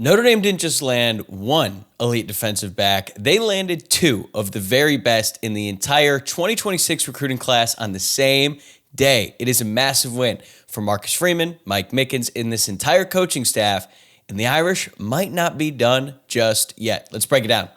Notre Dame didn't just land one elite defensive back, they landed two of the very best in the entire 2026 recruiting class on the same day. It is a massive win for Marcus Freeman, Mike Mickens, and this entire coaching staff, and the Irish might not be done just yet. Let's break it down.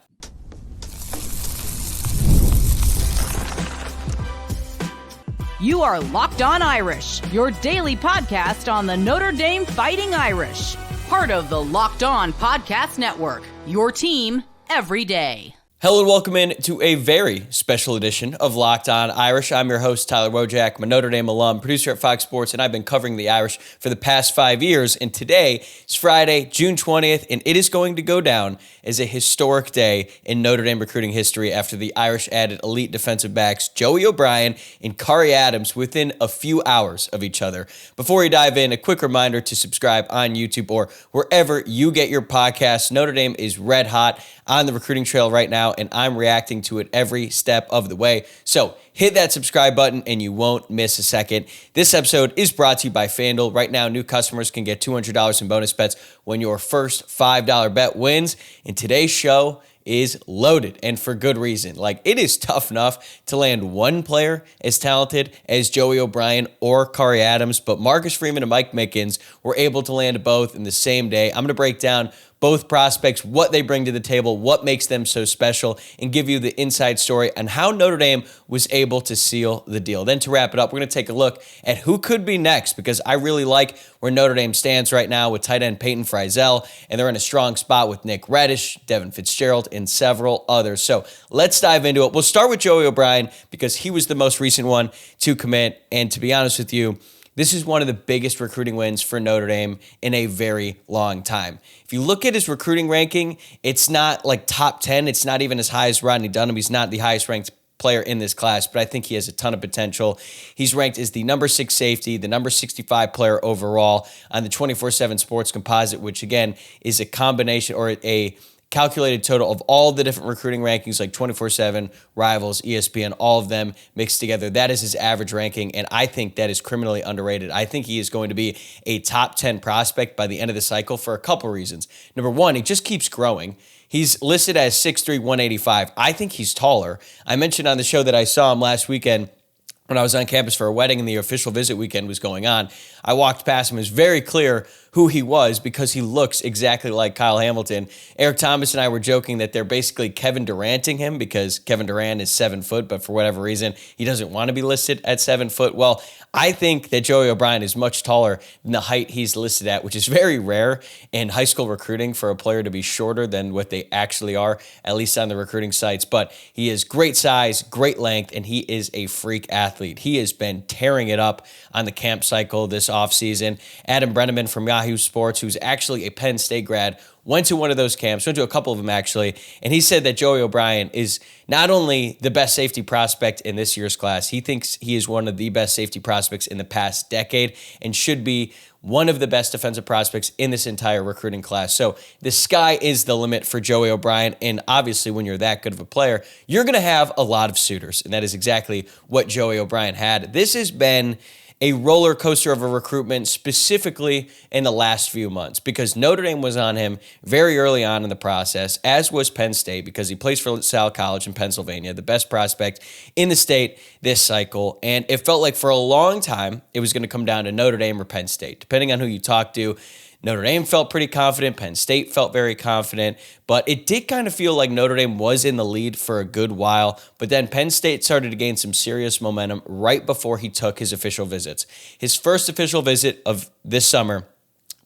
You are Locked On Irish, your daily podcast on the Notre Dame Fighting Irish. Part of the Locked On Podcast Network, your team every day. Hello and welcome in to a very special edition of Locked On Irish. I'm your host, Tyler Wojciak. I'm a Notre Dame alum, producer at Fox Sports, and I've been covering the Irish for the past 5 years. And today is Friday, June 20th, and it is going to go down as a historic day in Notre Dame recruiting history after the Irish added elite defensive backs Joey O'Brien and Khary Adams within a few hours of each other. Before we dive in, a quick reminder to subscribe on YouTube or wherever you get your podcasts. Notre Dame is red hot on the recruiting trail right now, and I'm reacting to it every step of the way. So hit that subscribe button and you won't miss a second. This episode is brought to you by FanDuel. Right now, new customers can get $200 in bonus bets when your first $5 bet wins. And today's show is loaded, and for good reason. It is tough enough to land one player as talented as Joey O'Brien or Khary Adams, but Marcus Freeman and Mike Mickens were able to land both in the same day. I'm going to break down both prospects, what they bring to the table, what makes them so special, and give you the inside story on how Notre Dame was able to seal the deal. Then to wrap it up, we're going to take a look at who could be next, because I really like where Notre Dame stands right now with tight end Peyton Fryzel, and they're in a strong spot with Nick Reddish, Devin Fitzgerald, and several others. So let's dive into it. We'll start with Joey O'Brien because he was the most recent one to commit, and to be honest with you, this is one of the biggest recruiting wins for Notre Dame in a very long time. If you look at his recruiting ranking, it's not like top 10. It's not even as high as Rodney Dunham. He's not the highest ranked player in this class, but I think he has a ton of potential. He's ranked as the number 6 safety, the number 65 player overall on the 24/7 Sports Composite, which again is a combination or a calculated total of all the different recruiting rankings like 24/7, Rivals, ESPN, all of them mixed together. That is his average ranking, and I think that is criminally underrated. I think he is going to be a top 10 prospect by the end of the cycle for a couple reasons. Number one, he just keeps growing. He's listed as 6'3", 185. I think he's taller. I mentioned on the show that I saw him last weekend when I was on campus for a wedding and the official visit weekend was going on. I walked past him. It was very clear who he was because he looks exactly like Kyle Hamilton. Eric Thomas and I were joking that they're basically Kevin Duranting him because Kevin Durant is 7 foot, but for whatever reason, he doesn't want to be listed at 7 foot. Well, I think that Joey O'Brien is much taller than the height he's listed at, which is very rare in high school recruiting for a player to be shorter than what they actually are, at least on the recruiting sites. But he is great size, great length, and he is a freak athlete. He has been tearing it up on the camp cycle this offseason. Adam Brenneman from Yahoo Sports, who's actually a Penn State grad, went to one of those camps, went to a couple of them actually, and he said that Joey O'Brien is not only the best safety prospect in this year's class, he thinks he is one of the best safety prospects in the past decade and should be one of the best defensive prospects in this entire recruiting class. So the sky is the limit for Joey O'Brien, and obviously when you're that good of a player, you're going to have a lot of suitors, and that is exactly what Joey O'Brien had. This has been a roller coaster of a recruitment, specifically in the last few months, because Notre Dame was on him very early on in the process, as was Penn State, because he plays for LaSalle College in Pennsylvania, the best prospect in the state this cycle. And it felt like for a long time, it was going to come down to Notre Dame or Penn State, depending on who you talk to. Notre Dame felt pretty confident. Penn State felt very confident. But it did kind of feel like Notre Dame was in the lead for a good while. But then Penn State started to gain some serious momentum right before he took his official visits. His first official visit of this summer,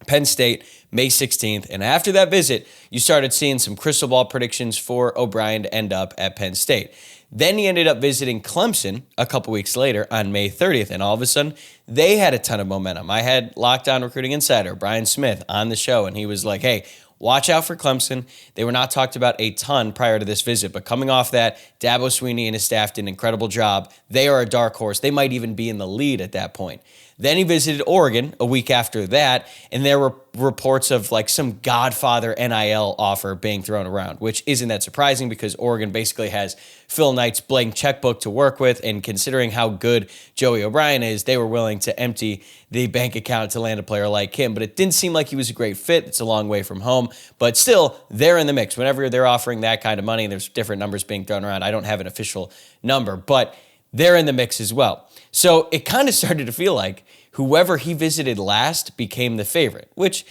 Penn State, May 16th. And after that visit, you started seeing some crystal ball predictions for O'Brien to end up at Penn State. Then he ended up visiting Clemson a couple weeks later on May 30th, and all of a sudden, they had a ton of momentum. I had Locked On Recruiting Insider, Brian Smith, on the show, and he was like, hey, watch out for Clemson. They were not talked about a ton prior to this visit, but coming off that, Dabo Swinney and his staff did an incredible job. They are a dark horse. They might even be in the lead at that point. Then he visited Oregon a week after that, and there were reports of like some Godfather NIL offer being thrown around, which isn't that surprising because Oregon basically has Phil Knight's blank checkbook to work with, and considering how good Joey O'Brien is, they were willing going to empty the bank account to land a player like him. But it didn't seem like he was a great fit. It's a long way from home. But still, they're in the mix. Whenever they're offering that kind of money, and there's different numbers being thrown around. I don't have an official number, but they're in the mix as well. So it kind of started to feel like whoever he visited last became the favorite, which,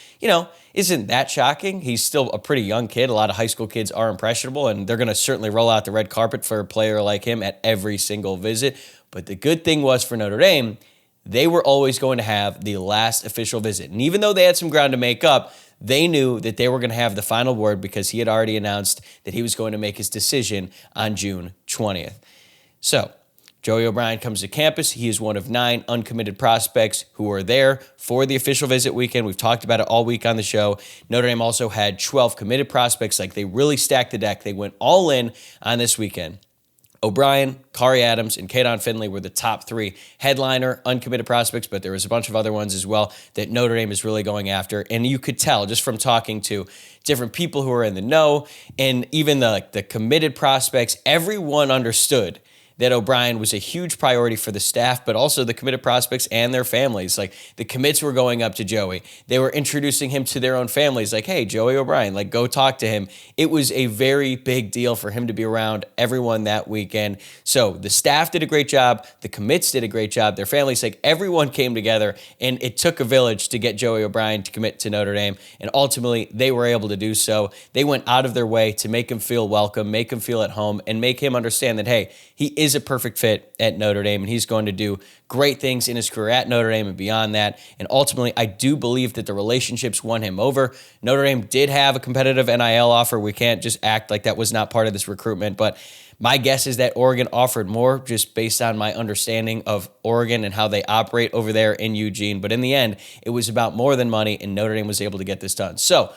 isn't that shocking. He's still a pretty young kid. A lot of high school kids are impressionable, and they're going to certainly roll out the red carpet for a player like him at every single visit. But the good thing was for Notre Dame, they were always going to have the last official visit. And even though they had some ground to make up, they knew that they were going to have the final word because he had already announced that he was going to make his decision on June 20th. So Joey O'Brien comes to campus. He is one of 9 uncommitted prospects who are there for the official visit weekend. We've talked about it all week on the show. Notre Dame also had 12 committed prospects. Like, they really stacked the deck. They went all in on this weekend. O'Brien, Khary Adams, and Caden Finley were the top 3 headliner uncommitted prospects, but there was a bunch of other ones as well that Notre Dame is really going after. And you could tell just from talking to different people who are in the know, and even the committed prospects, everyone understood that O'Brien was a huge priority for the staff, but also the committed prospects and their families. Like, the commits were going up to Joey. They were introducing him to their own families. Like, hey, Joey O'Brien, like, go talk to him. It was a very big deal for him to be around everyone that weekend. So the staff did a great job. The commits did a great job. Their families, like, everyone came together, and it took a village to get Joey O'Brien to commit to Notre Dame. And ultimately, they were able to do so. They went out of their way to make him feel welcome, make him feel at home, and make him understand that, hey, he is a perfect fit at Notre Dame, and he's going to do great things in his career at Notre Dame and beyond that. And ultimately, I do believe that the relationships won him over. Notre Dame did have a competitive NIL offer. We can't just act like that was not part of this recruitment, but my guess is that Oregon offered more just based on my understanding of Oregon and how they operate over there in Eugene. But in the end, it was about more than money, and Notre Dame was able to get this done. So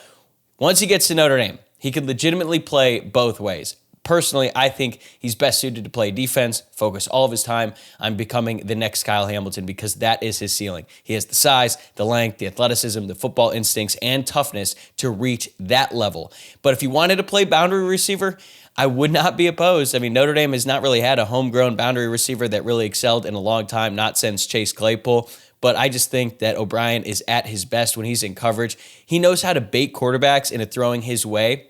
once he gets to Notre Dame, he could legitimately play both ways. Personally, I think he's best suited to play defense, focus all of his time on becoming the next Kyle Hamilton, because that is his ceiling. He has the size, the length, the athleticism, the football instincts, and toughness to reach that level. But if he wanted to play boundary receiver, I would not be opposed. I mean, Notre Dame has not really had a homegrown boundary receiver that really excelled in a long time, not since Chase Claypool. But I just think that O'Brien is at his best when he's in coverage. He knows how to bait quarterbacks into throwing his way,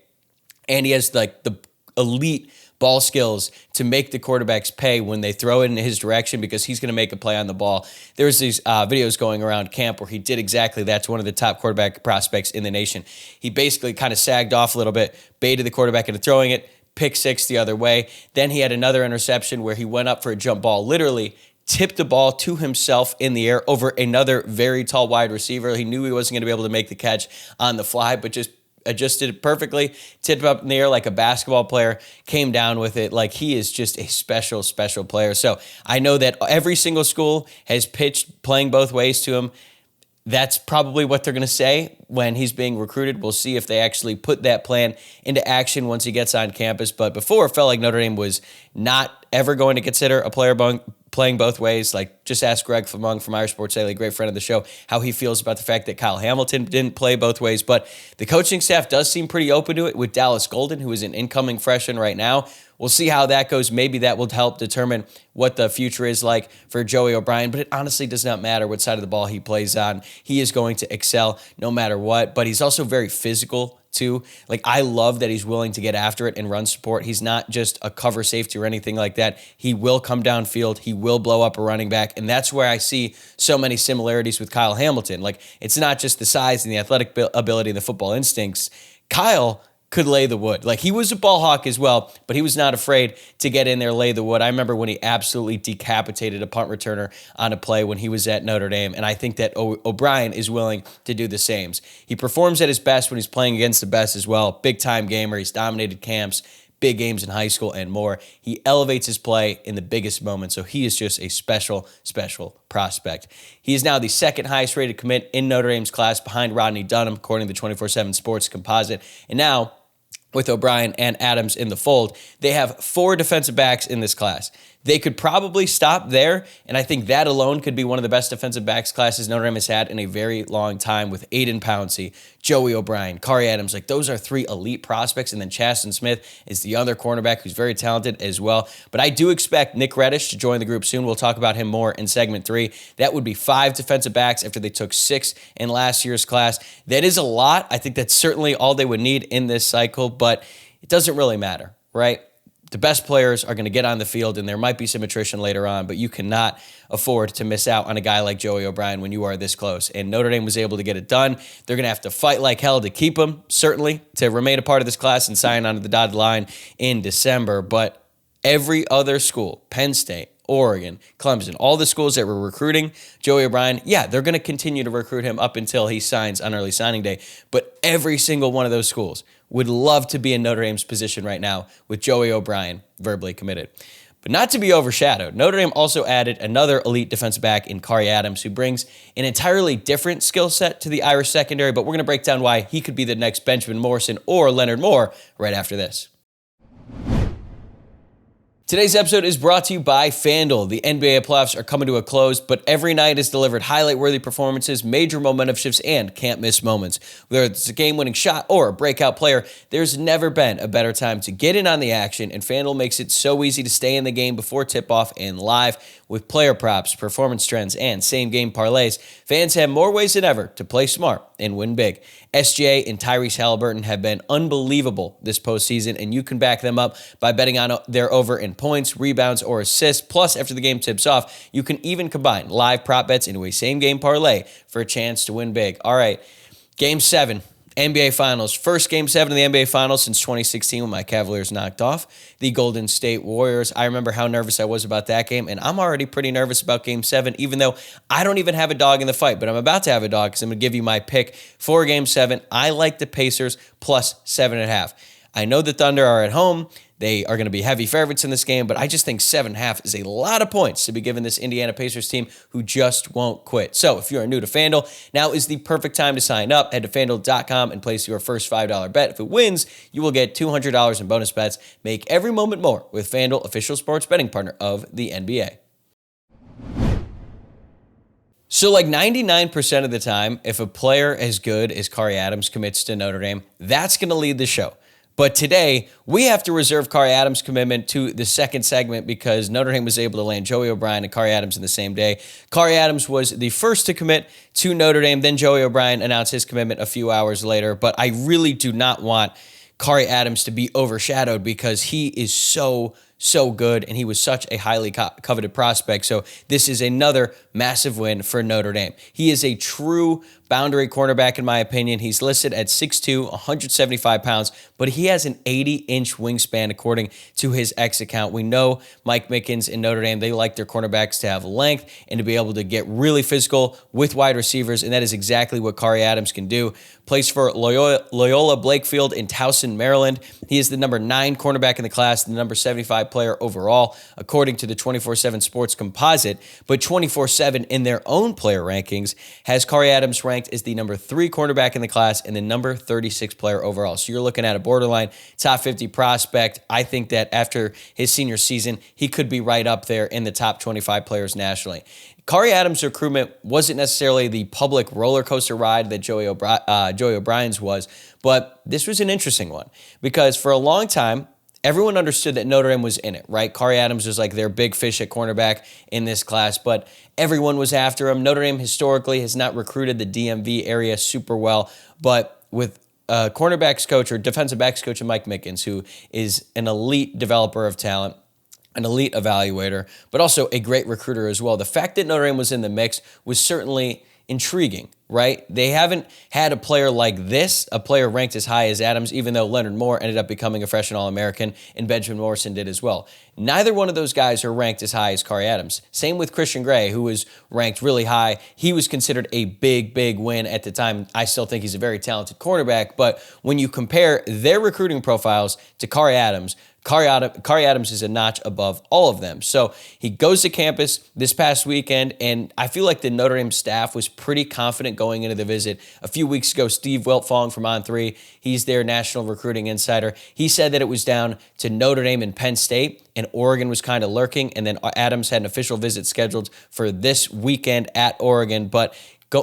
and he has like the elite ball skills to make the quarterbacks pay when they throw it in his direction, because he's going to make a play on the ball. There's these videos going around camp where he did exactly that to one of the top quarterback prospects in the nation. He basically kind of sagged off a little bit, baited the quarterback into throwing it, pick six the other way. Then he had another interception where he went up for a jump ball, literally tipped the ball to himself in the air over another very tall wide receiver. He knew he wasn't going to be able to make the catch on the fly, but just adjusted it perfectly, tipped up in the air like a basketball player, came down with it. Like, he is just a special, special player. So I know that every single school has pitched playing both ways to him. That's probably what they're going to say when he's being recruited. We'll see if they actually put that plan into action once he gets on campus. But before, it felt like Notre Dame was not ever going to consider a player playing both ways. Like, just ask Greg Flemung from Irish Sports Daily, great friend of the show, how he feels about the fact that Kyle Hamilton didn't play both ways. But the coaching staff does seem pretty open to it with Dallas Golden, who is an incoming freshman right now. We'll see how that goes. Maybe that will help determine what the future is like for Joey O'Brien, but it honestly does not matter what side of the ball he plays on. He is going to excel no matter what, but he's also very physical too. Like, I love that he's willing to get after it and run support. He's not just a cover safety or anything like that. He will come downfield. He will blow up a running back, and that's where I see so many similarities with Kyle Hamilton. Like, it's not just the size and the athletic ability and the football instincts. Kyle could lay the wood. Like, he was a ball hawk as well, but he was not afraid to get in there, lay the wood. I remember when he absolutely decapitated a punt returner on a play when he was at Notre Dame, and I think that O'Brien is willing to do the same. He performs at his best when he's playing against the best as well. Big-time gamer. He's dominated camps, big games in high school, and more. He elevates his play in the biggest moments, so he is just a special, special prospect. He is now the second highest rated commit in Notre Dame's class behind Rodney Dunham, according to the 24/7 Sports Composite. And now, with O'Brien and Adams in the fold, they have 4 defensive backs in this class. They could probably stop there, and I think that alone could be one of the best defensive backs classes Notre Dame has had in a very long time with Aiden Pouncey, Joey O'Brien, Khary Adams. Like, those are three elite prospects, and then Chasten Smith is the other cornerback who's very talented as well. But I do expect Nick Reddish to join the group soon. We'll talk about him more in segment 3. That would be 5 defensive backs after they took 6 in last year's class. That is a lot. I think that's certainly all they would need in this cycle, but it doesn't really matter, right? The best players are going to get on the field, and there might be some attrition later on, but you cannot afford to miss out on a guy like Joey O'Brien when you are this close. And Notre Dame was able to get it done. They're going to have to fight like hell to keep him, certainly, to remain a part of this class and sign onto the dotted line in December. But every other school, Penn State, Oregon, Clemson, all the schools that were recruiting Joey O'Brien, yeah, they're going to continue to recruit him up until he signs on early signing day. But every single one of those schools would love to be in Notre Dame's position right now with Joey O'Brien verbally committed. But not to be overshadowed, Notre Dame also added another elite defensive back in Khary Adams, who brings an entirely different skill set to the Irish secondary, but we're going to break down why he could be the next Benjamin Morrison or Leonard Moore right after this. Today's episode is brought to you by FanDuel. The NBA playoffs are coming to a close, but every night is delivered highlight-worthy performances, major momentum shifts, and can't-miss moments. Whether it's a game-winning shot or a breakout player, there's never been a better time to get in on the action, and FanDuel makes it so easy to stay in the game before tip-off and live. With player props, performance trends, and same-game parlays, fans have more ways than ever to play smart and win big. SGA and Tyrese Halliburton have been unbelievable this postseason, and you can back them up by betting on their over in points, rebounds, or assists. Plus, after the game tips off, you can even combine live prop bets into a same-game parlay for a chance to win big. All right, Game 7. NBA Finals. First Game 7 of the NBA Finals since 2016 when my Cavaliers knocked off the Golden State Warriors. I remember how nervous I was about that game, and I'm already pretty nervous about Game 7, even though I don't even have a dog in the fight, but I'm about to have a dog because I'm going to give you my pick for Game 7. I like the Pacers plus 7.5. I know the Thunder are at home. They are going to be heavy favorites in this game, but I just think 7.5 is a lot of points to be given this Indiana Pacers team who just won't quit. So if you are new to FanDuel, now is the perfect time to sign up. Head to FanDuel.com and place your first $5 bet. If it wins, you will get $200 in bonus bets. Make every moment more with FanDuel, official sports betting partner of the NBA. So like 99% of the time, if a player as good as Khary Adams commits to Notre Dame, that's going to lead the show. But today, we have to reserve Khary Adams' commitment to the second segment because Notre Dame was able to land Joey O'Brien and Khary Adams in the same day. Khary Adams was the first to commit to Notre Dame. Then Joey O'Brien announced his commitment a few hours later. But I really do not want Khary Adams to be overshadowed because he is so good, and he was such a highly coveted prospect. So this is another massive win for Notre Dame. He is a true boundary cornerback, in my opinion. He's listed at 6'2", 175 pounds, but he has an 80-inch wingspan, according to his X account. We know Mike Mickens and Notre Dame, they like their cornerbacks to have length and to be able to get really physical with wide receivers, and that is exactly what Khary Adams can do. Plays for Loyola Blakefield in Towson, Maryland. He is the number 9 cornerback in the class, the number 75 player overall, according to the 24/7 Sports Composite. But 24/7 in their own player rankings has Khary Adams ranked as the number 3 cornerback in the class and the number 36 player overall. So you're looking at a borderline top 50 prospect. I think that after his senior season, he could be right up there in the top 25 players nationally. Khary Adams' recruitment wasn't necessarily the public roller coaster ride that Joey O'Brien's was, but this was an interesting one because for a long time, everyone understood that Notre Dame was in it, right? Khary Adams was like their big fish at cornerback in this class, but everyone was after him. Notre Dame historically has not recruited the DMV area super well, but with cornerbacks coach or defensive backs coach Mike Mickens, who is an elite developer of talent, an elite evaluator, but also a great recruiter as well. The fact that Notre Dame was in the mix was certainly intriguing, right? They haven't had a player like this, a player ranked as high as Adams, even though Leonard Moore ended up becoming a freshman All-American and Benjamin Morrison did as well. Neither one of those guys are ranked as high as Khary Adams. Same with Christian Gray, who was ranked really high. He was considered a big win at the time. I still think he's a very talented cornerback, but when you compare their recruiting profiles to Khary Adams, Khary Adams is a notch above all of them. So he goes to campus this past weekend, and I feel like the Notre Dame staff was pretty confident going into the visit. A few weeks ago, Steve Wiltfong from On3, he's their national recruiting insider, he said that it was down to Notre Dame and Penn State, and Oregon was kind of lurking, and then Adams had an official visit scheduled for this weekend at Oregon, but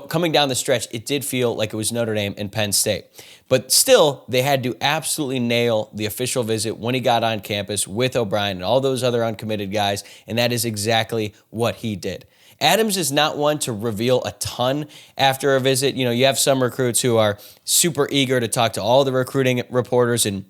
coming down the stretch, it did feel like it was Notre Dame and Penn State. But still, they had to absolutely nail the official visit when he got on campus with O'Brien and all those other uncommitted guys, and that is exactly what he did. Adams is not one to reveal a ton after a visit. You know, you have some recruits who are super eager to talk to all the recruiting reporters and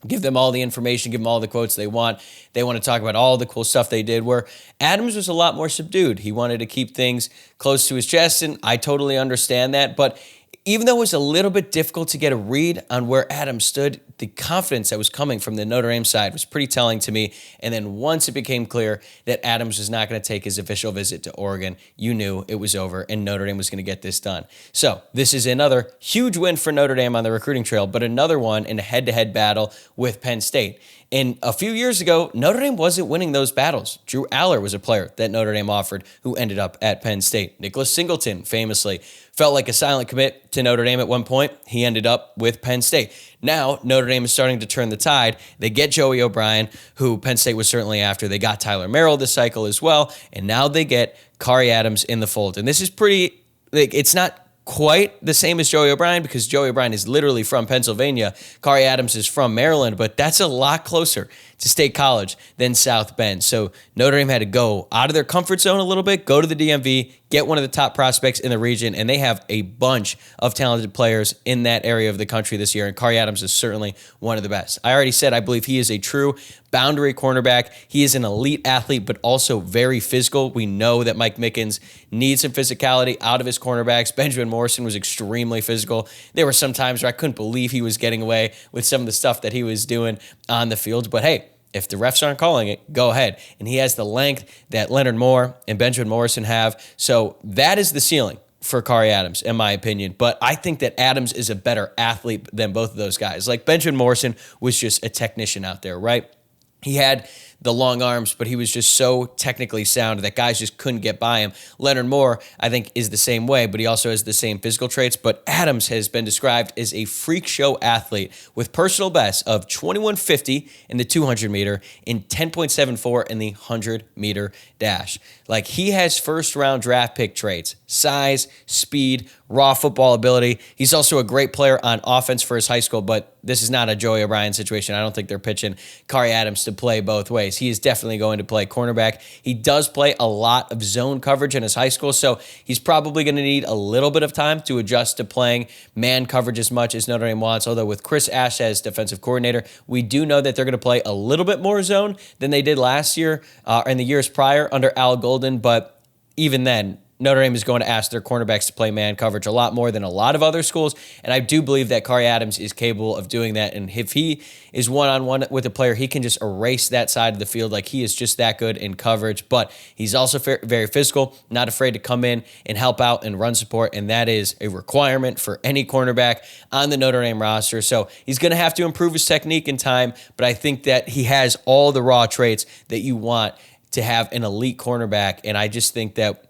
give them all the information, give them all the quotes they want. They want to talk about all the cool stuff they did, where Adams was a lot more subdued. He wanted to keep things close to his chest, and I totally understand that. But even though it was a little bit difficult to get a read on where Adams stood, the confidence that was coming from the Notre Dame side was pretty telling to me. And then once it became clear that Adams was not going to take his official visit to Oregon, you knew it was over and Notre Dame was going to get this done. So this is another huge win for Notre Dame on the recruiting trail, but another one in a head-to-head battle with Penn State. And a few years ago, Notre Dame wasn't winning those battles. Drew Aller was a player that Notre Dame offered who ended up at Penn State. Nicholas Singleton famously felt like a silent commit to Notre Dame at one point. He ended up with Penn State. Now, Notre Dame is starting to turn the tide. They get Joey O'Brien, who Penn State was certainly after. They got Tyler Merrill this cycle as well. And now they get Khary Adams in the fold. And this is pretty, it's not quite the same as Joey O'Brien because Joey O'Brien is literally from Pennsylvania. Khary Adams is from Maryland, but that's a lot closer to State College than South Bend. So Notre Dame had to go out of their comfort zone a little bit, go to the DMV, get one of the top prospects in the region, and they have a bunch of talented players in that area of the country this year, and Khary Adams is certainly one of the best. I already said I believe he is a true boundary cornerback. He is an elite athlete, but also very physical. We know that Mike Mickens needs some physicality out of his cornerbacks. Benjamin Morrison was extremely physical. There were some times where I couldn't believe he was getting away with some of the stuff that he was doing on the field, but hey, if the refs aren't calling it, go ahead. And he has the length that Leonard Moore and Benjamin Morrison have. So that is the ceiling for Khary Adams, in my opinion. But I think that Adams is a better athlete than both of those guys. Like Benjamin Morrison was just a technician out there, right? He had the long arms, but he was just so technically sound that guys just couldn't get by him. Leonard Moore, I think, is the same way, but he also has the same physical traits. But Adams has been described as a freak show athlete with personal bests of 2150 in the 200 meter and 10.74 in the 100 meter dash. Like, he has first round draft pick traits: size, speed, raw football ability. He's also a great player on offense for his high school, but this is not a Joey O'Brien situation. I don't think they're pitching Khary Adams to play both ways. He is definitely going to play cornerback. He does play a lot of zone coverage in his high school, so he's probably going to need a little bit of time to adjust to playing man coverage as much as Notre Dame wants, although with Chris Ash as defensive coordinator, we do know that they're going to play a little bit more zone than they did last year and the years prior under Al Golden, but even then, Notre Dame is going to ask their cornerbacks to play man coverage a lot more than a lot of other schools, and I do believe that Khary Adams is capable of doing that, and if he is one-on-one with a player, he can just erase that side of the field. Like, he is just that good in coverage, but he's also very physical, not afraid to come in and help out and run support, and that is a requirement for any cornerback on the Notre Dame roster, so he's going to have to improve his technique in time, but I think that he has all the raw traits that you want to have an elite cornerback, and I just think that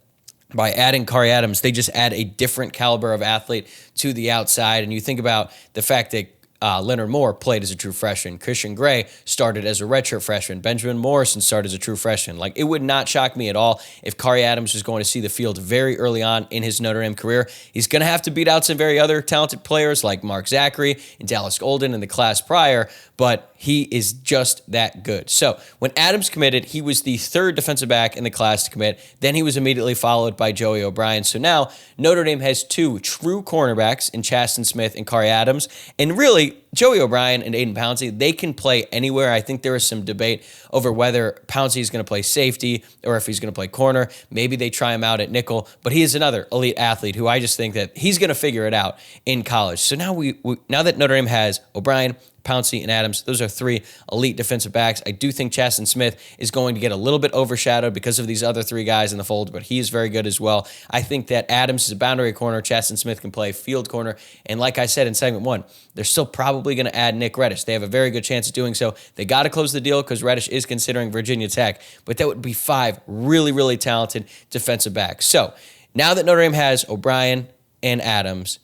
by adding Khary Adams, they just add a different caliber of athlete to the outside. And you think about the fact that Leonard Moore played as a true freshman. Christian Gray started as a redshirt freshman. Benjamin Morrison started as a true freshman. Like, it would not shock me at all if Khary Adams was going to see the field very early on in his Notre Dame career. He's going to have to beat out some very other talented players like Mark Zachary and Dallas Golden in the class prior, but he is just that good. So when Adams committed, he was the third defensive back in the class to commit. Then he was immediately followed by Joey O'Brien. So now Notre Dame has two true cornerbacks in Chasten Smith and Khary Adams. And really, Joey O'Brien and Aiden Pouncey, they can play anywhere. I think there is some debate over whether Pouncey is going to play safety or if he's going to play corner. Maybe they try him out at nickel, but he is another elite athlete who I just think that he's going to figure it out in college. So now now that Notre Dame has O'Brien, Pouncey, and Adams, those are three elite defensive backs. I do think Chasten Smith is going to get a little bit overshadowed because of these other three guys in the fold, but he is very good as well. I think that Adams is a boundary corner. Chasten Smith can play field corner. And like I said in segment one, they're still probably probably going to add Nick Reddish. They have a very good chance of doing so. They got to close the deal because Reddish is considering Virginia Tech, but that would be 5 really, really talented defensive backs. So now that Notre Dame has O'Brien and Adams,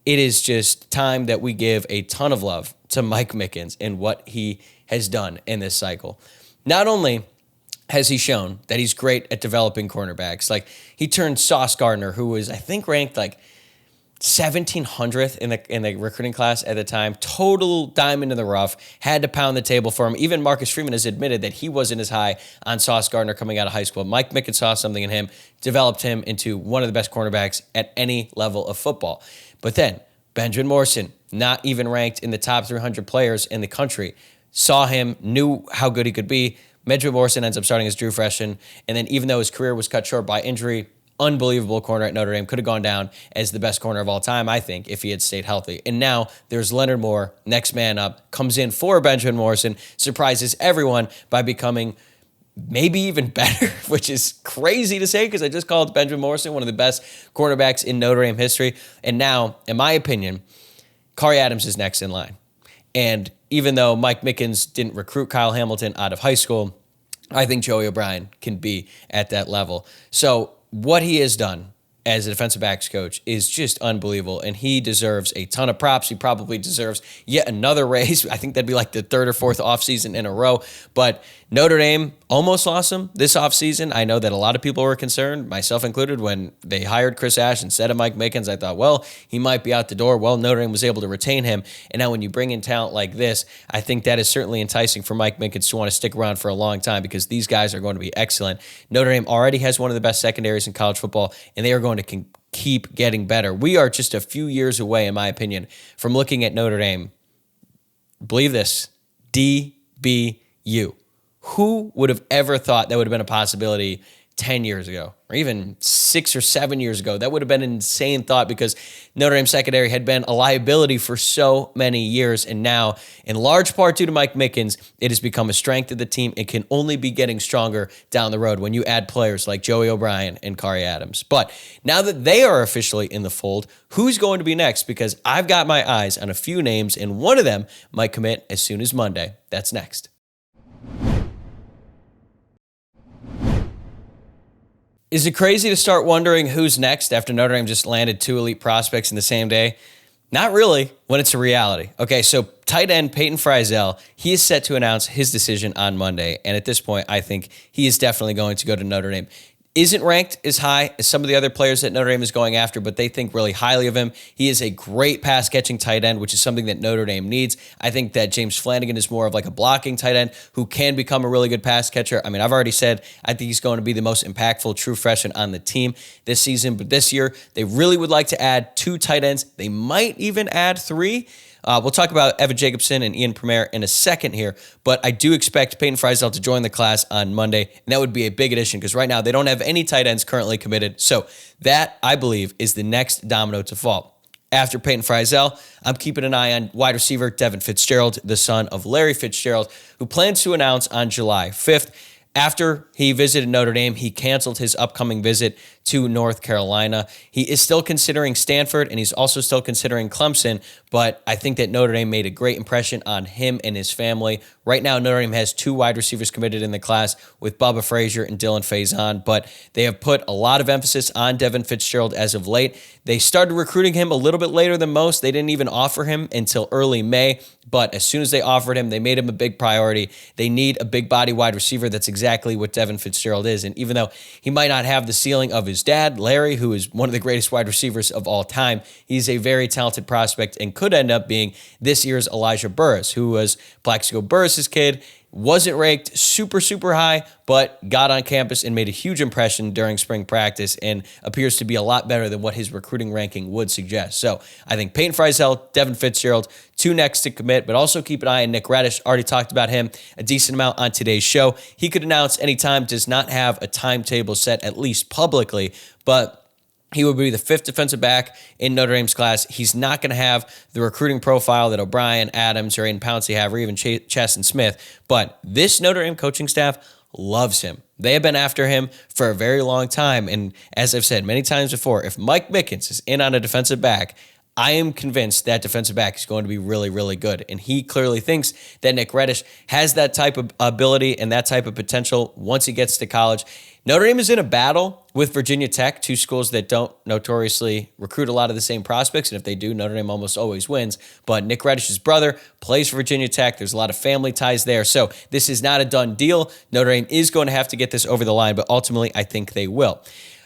it is just time that we give a ton of love to Mike Mickens and what he has done in this cycle. Not only has he shown that he's great at developing cornerbacks, like he turned Sauce Gardner, who was, I think, ranked like 1,700th in the recruiting class at the time, total diamond in the rough, had to pound the table for him. Even Marcus Freeman has admitted that he wasn't as high on Sauce Gardner coming out of high school. Mike Mickens saw something in him, developed him into one of the best cornerbacks at any level of football. But then Benjamin Morrison, not even ranked in the top 300 players in the country, saw him, knew how good he could be. Benjamin Morrison ends up starting as true freshman, and then even though his career was cut short by injury, unbelievable corner at Notre Dame, could have gone down as the best corner of all time, I think, if he had stayed healthy. And now there's Leonard Moore, next man up, comes in for Benjamin Morrison, surprises everyone by becoming maybe even better, which is crazy to say because I just called Benjamin Morrison one of the best cornerbacks in Notre Dame history. And now, in my opinion, Khary Adams is next in line. And even though Mike Mickens didn't recruit Kyle Hamilton out of high school, I think Joey O'Brien can be at that level. So what he has done as a defensive backs coach is just unbelievable, and he deserves a ton of props. He probably deserves yet another raise. I think that'd be like the 3rd or 4th offseason in a row. But Notre Dame almost lost him this offseason. I know that a lot of people were concerned, myself included, when they hired Chris Ash instead of Mike Mickens. I thought, well, he might be out the door. Well, Notre Dame was able to retain him. And now when you bring in talent like this, I think that is certainly enticing for Mike Mickens to want to stick around for a long time because these guys are going to be excellent. Notre Dame already has one of the best secondaries in college football, and they are going to keep getting better. We are just a few years away, in my opinion, from looking at Notre Dame. Believe this, DBU. Who would have ever thought that would have been a possibility 10 years ago or even 6 or 7 years ago? That would have been an insane thought because Notre Dame secondary had been a liability for so many years. And now, in large part due to Mike Mickens, it has become a strength of the team. It can only be getting stronger down the road when you add players like Joey O'Brien and Khary Adams. But now that they are officially in the fold, who's going to be next? Because I've got my eyes on a few names, and one of them might commit as soon as Monday. That's next. Is it crazy to start wondering who's next after Notre Dame just landed 2 elite prospects in the same day? Not really, when it's a reality. Okay, so tight end Peyton Fryzel, he is set to announce his decision on Monday, and at this point, I think he is definitely going to go to Notre Dame. Isn't ranked as high as some of the other players that Notre Dame is going after, but they think really highly of him. He is a great pass-catching tight end, which is something that Notre Dame needs. I think that James Flanagan is more of like a blocking tight end who can become a really good pass catcher. I mean, I've already said I think he's going to be the most impactful true freshman on the team this season, but this year they really would like to add 2 tight ends. They might even add 3. We'll talk about Evan Jacobson and Ian Premier in a second here, but I do expect Peyton Fryzel to join the class on Monday, and that would be a big addition because right now they don't have any tight ends currently committed. So that, I believe, is the next domino to fall. After Peyton Fryzel, I'm keeping an eye on wide receiver Devin Fitzgerald, the son of Larry Fitzgerald, who plans to announce on July 5th. After he visited Notre Dame, he canceled his upcoming visit to North Carolina. He is still considering Stanford, and he's also still considering Clemson, but I think that Notre Dame made a great impression on him and his family. Right now, Notre Dame has 2 wide receivers committed in the class with Bubba Frazier and Dylan Faison, but they have put a lot of emphasis on Devin Fitzgerald as of late. They started recruiting him a little bit later than most. They didn't even offer him until early May, but as soon as they offered him, they made him a big priority. They need a big body wide receiver. That's exactly what Devin Fitzgerald is, and even though he might not have the ceiling of his dad, Larry, who is one of the greatest wide receivers of all time, he's a very talented prospect and could end up being this year's Elijah Burris, who was Plaxico Burris' kid, wasn't ranked super, super high, but got on campus and made a huge impression during spring practice and appears to be a lot better than what his recruiting ranking would suggest. So I think Peyton Fryzel, Devin Fitzgerald, 2 next to commit, but also keep an eye on Nick Reddish. Already talked about him a decent amount on today's show. He could announce anytime, does not have a timetable set, at least publicly, but he would be the 5th defensive back in Notre Dame's class. He's not going to have the recruiting profile that O'Brien, Adams, or Aiden Pouncey have, or even Chesson Smith. But this Notre Dame coaching staff loves him. They have been after him for a very long time. And as I've said many times before, if Mike Mickens is in on a defensive back, I am convinced that defensive back is going to be really, really good. And he clearly thinks that Nick Reddish has that type of ability and that type of potential once he gets to college. Notre Dame is in a battle with Virginia Tech, two schools that don't notoriously recruit a lot of the same prospects. And if they do, Notre Dame almost always wins. But Nick Reddish's brother plays for Virginia Tech. There's a lot of family ties there. So this is not a done deal. Notre Dame is going to have to get this over the line, but ultimately I think they will.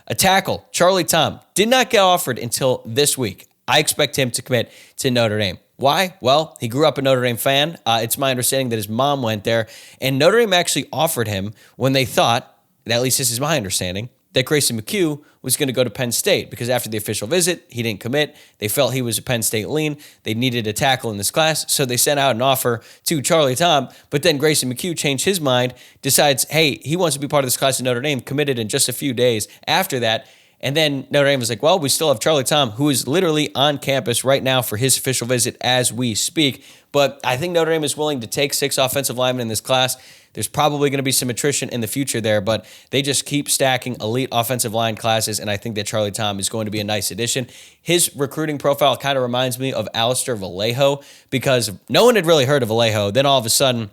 A tackle, Charlie Tom, did not get offered until this week. I expect him to commit to Notre Dame. Why? Well, he grew up a Notre Dame fan. It's my understanding that his mom went there, and Notre Dame actually offered him when they thought, at least this is my understanding, that Grayson McHugh was going to go to Penn State because after the official visit, he didn't commit. They felt he was a Penn State lean. They needed a tackle in this class, so they sent out an offer to Charlie Tom, but then Grayson McHugh changed his mind, decides, hey, he wants to be part of this class at Notre Dame, committed in just a few days after that. And then Notre Dame was like, well, we still have Charlie Tom, who is literally on campus right now for his official visit as we speak. But I think Notre Dame is willing to take 6 offensive linemen in this class. There's probably going to be some attrition in the future there, but they just keep stacking elite offensive line classes, and I think that Charlie Tom is going to be a nice addition. His recruiting profile kind of reminds me of Alistair Vallejo because no one had really heard of Vallejo. Then all of a sudden,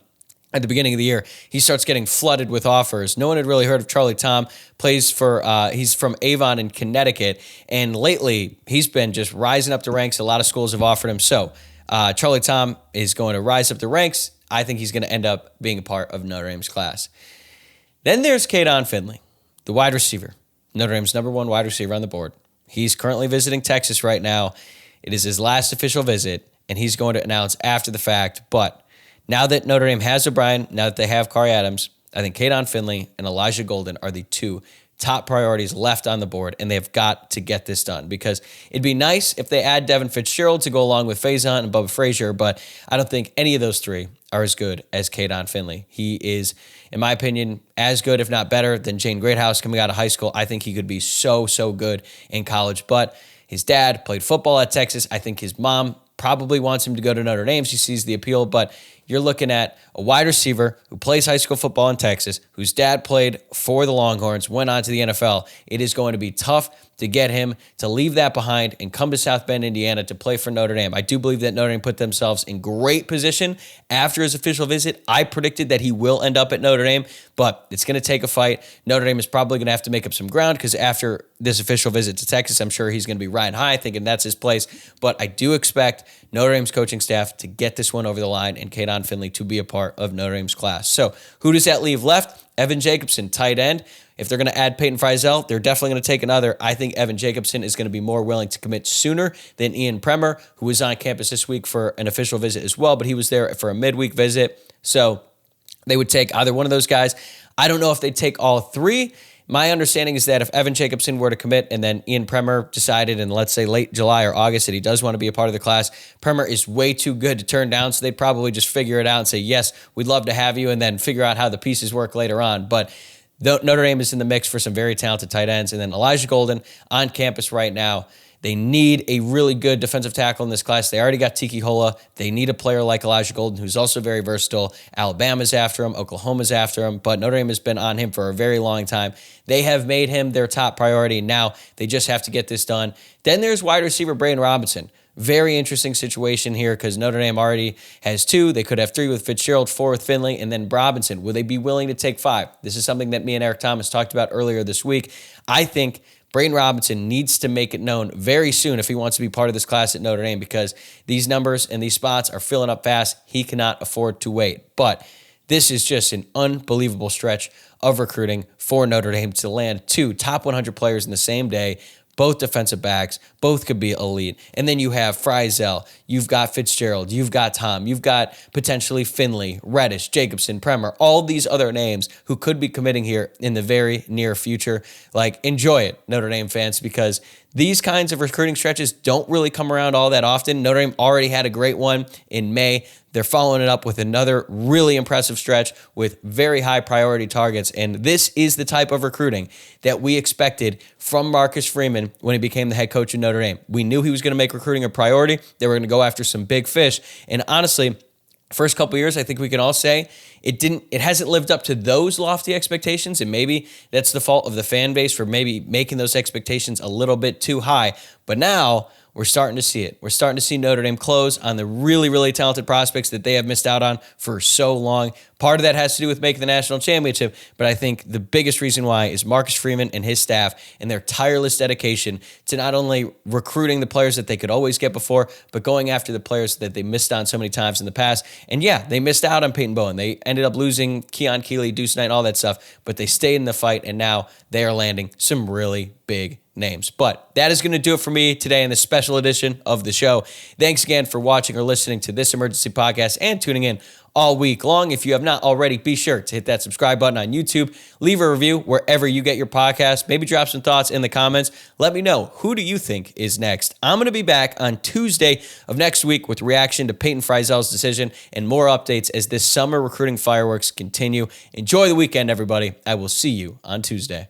at the beginning of the year, he starts getting flooded with offers. No one had really heard of Charlie Tom. Plays for, he's from Avon in Connecticut. And lately, he's been just rising up the ranks. A lot of schools have offered him. So Charlie Tom is going to rise up the ranks. I think he's going to end up being a part of Notre Dame's class. Then there's Peyton Fryzel, the wide receiver. Notre Dame's number 1 wide receiver on the board. He's currently visiting Texas right now. It is his last official visit, and he's going to announce after the fact. But now that Notre Dame has O'Brien, now that they have Khary Adams, I think Peyton Fryzel and Elijah Golden are the 2 top priorities left on the board, and they've got to get this done because it'd be nice if they add Devin Fitzgerald to go along with Faison and Bubba Frazier, but I don't think any of those 3 are as good as Peyton Fryzel. He is, in my opinion, as good, if not better, than Jane Greathouse coming out of high school. I think he could be so good in college, but his dad played football at Texas. I think his mom probably wants him to go to Notre Dame. She sees the appeal, but you're looking at a wide receiver who plays high school football in Texas, whose dad played for the Longhorns, went on to the NFL. It is going to be tough to get him to leave that behind and come to South Bend, Indiana to play for Notre Dame. I do believe that Notre Dame put themselves in great position after his official visit. I predicted that he will end up at Notre Dame, but it's going to take a fight. Notre Dame is probably going to have to make up some ground because after this official visit to Texas, I'm sure he's going to be riding high thinking that's his place. But I do expect Notre Dame's coaching staff to get this one over the line and Peyton Fryzel to be a part of Notre Dame's class. So who does that leave left? Evan Jacobson, tight end. If they're going to add Peyton Fryzel, they're definitely going to take another. I think Evan Jacobson is going to be more willing to commit sooner than Ian Premer, who was on campus this week for an official visit as well, but he was there for a midweek visit. So they would take either one of those guys. I don't know if they'd take all 3. My understanding is that if Evan Jacobson were to commit and then Ian Premer decided in, let's say, late July or August that he does want to be a part of the class, Premer is way too good to turn down, so they'd probably just figure it out and say, yes, we'd love to have you, and then figure out how the pieces work later on. But Notre Dame is in the mix for some very talented tight ends. And then Elijah Golden on campus right now. They need a really good defensive tackle in this class. They already got Tiki Hola. They need a player like Elijah Golden, who's also very versatile. Alabama's after him. Oklahoma's after him. But Notre Dame has been on him for a very long time. They have made him their top priority. Now they just have to get this done. Then there's wide receiver Brayden Robinson. Very interesting situation here because Notre Dame already has 2. They could have 3 with Fitzgerald, 4 with Fryzel, and then Robinson. Will they be willing to take 5? This is something that me and Eric Thomas talked about earlier this week. I think Brayden Robinson needs to make it known very soon if he wants to be part of this class at Notre Dame because these numbers and these spots are filling up fast. He cannot afford to wait. But this is just an unbelievable stretch of recruiting for Notre Dame to land 2 top 100 players in the same day. Both defensive backs, both could be elite. And then you have Fryzel, you've got Fitzgerald, you've got Tom, you've got potentially Fryzel, Reddish, Jacobson, Premer, all these other names who could be committing here in the very near future. Like, enjoy it, Notre Dame fans, because these kinds of recruiting stretches don't really come around all that often. Notre Dame already had a great one in May. They're following it up with another really impressive stretch with very high priority targets. And this is the type of recruiting that we expected from Marcus Freeman when he became the head coach of Notre Dame. We knew he was going to make recruiting a priority. They were going to go after some big fish. And honestly, first couple of years, I think we can all say it hasn't lived up to those lofty expectations, and maybe that's the fault of the fan base for maybe making those expectations a little bit too high. But now we're starting to see it. We're starting to see Notre Dame close on the really, really talented prospects that they have missed out on for so long. Part of that has to do with making the national championship, but I think the biggest reason why is Marcus Freeman and his staff and their tireless dedication to not only recruiting the players that they could always get before, but going after the players that they missed on so many times in the past. And yeah, they missed out on Peyton Bowen. They ended up losing Keon Keeley, Deuce Knight, all that stuff, but they stayed in the fight, and now they are landing some really big names. But that is going to do it for me today in this special edition of the show. Thanks again for watching or listening to this emergency podcast and tuning in all week long. If you have not already, be sure to hit that subscribe button on YouTube. Leave a review wherever you get your podcast. Maybe drop some thoughts in the comments. Let me know, who do you think is next? I'm going to be back on Tuesday of next week with reaction to Peyton Fryzel's decision and more updates as this summer recruiting fireworks continue. Enjoy the weekend, everybody. I will see you on Tuesday.